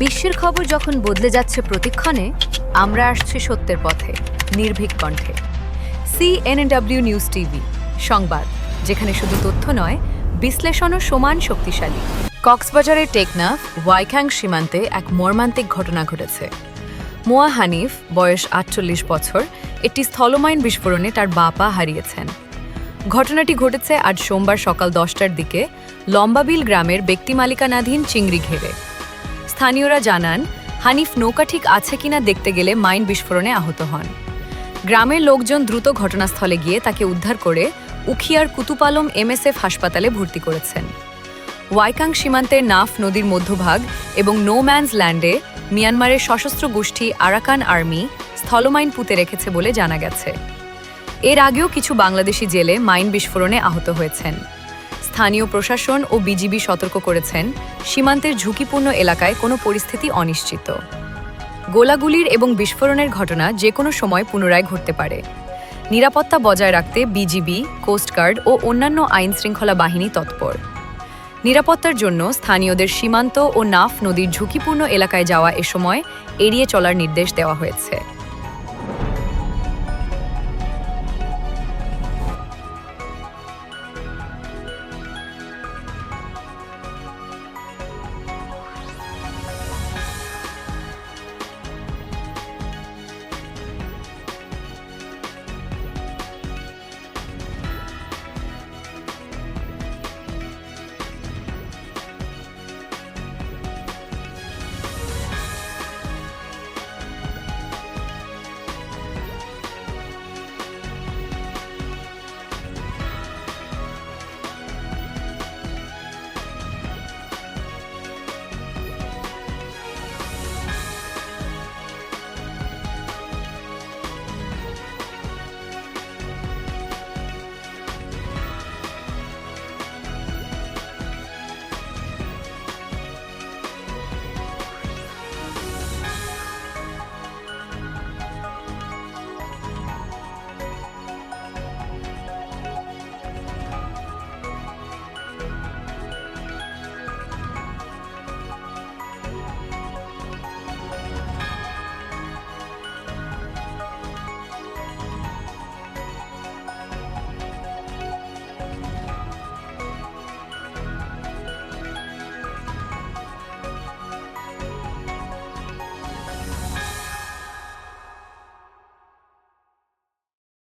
বিশ্বের খবর যখন বদলে যাচ্ছে প্রতিক্ষণে, আমরা আসছি সত্যের পথে, নির্ভীক কণ্ঠে। CNW নিউজ টিভি সংবাদ, যেখানে শুধু তথ্য নয়, বিশ্লেষণও সমান শক্তিশালী। কক্সবাজারের টেকনাফ ওয়াইখ্যাং সীমান্তে এক মর্মান্তিক ঘটনা ঘটেছে। মোয়া হানিফ, বয়স ৪৮ বছর, একটি স্থলমাইন বিস্ফোরণে তার পা হারিয়েছেন। ঘটনাটি ঘটেছে আজ সোমবার সকাল 10টার দিকে লম্বাবিল গ্রামের ব্যক্তি মালিকানাধীন চিংড়ি ঘেরে। স্থানীয়রা জানান, হানিফ নৌকা ঠিক আছে কিনা দেখতে গেলে মাইন বিস্ফোরণে আহত হন। গ্রামের লোকজন দ্রুত ঘটনাস্থলে গিয়ে তাকে উদ্ধার করে উখিয়ার কুতুপালম MSF হাসপাতালে ভর্তি করেছেন। ওয়াইকাং সীমান্তের নাফ নদীর মধ্যভাগ এবং নো ম্যানস ল্যান্ডে মিয়ানমারের সশস্ত্র গোষ্ঠী আরাকান আর্মি স্থলমাইন পুঁতে রেখেছে বলে জানা গেছে। এর আগেও কিছু বাংলাদেশি জেলে মাইন বিস্ফোরণে আহত হয়েছেন। স্থানীয় প্রশাসন ও বিজিবি সতর্ক করেছেন, সীমান্তের ঝুঁকিপূর্ণ এলাকায় কোনো পরিস্থিতি অনিশ্চিত। গোলাগুলির এবং বিস্ফোরণের ঘটনা যে কোনো সময় পুনরায় ঘটতে পারে। নিরাপত্তা বজায় রাখতে বিজিবি, কোস্টগার্ড ও অন্যান্য আইনশৃঙ্খলা বাহিনী তৎপর। নিরাপত্তার জন্য স্থানীয়দের সীমান্ত ও নাফ নদীর ঝুঁকিপূর্ণ এলাকায় যাওয়া এ সময় এড়িয়ে চলার নির্দেশ দেওয়া হয়েছে।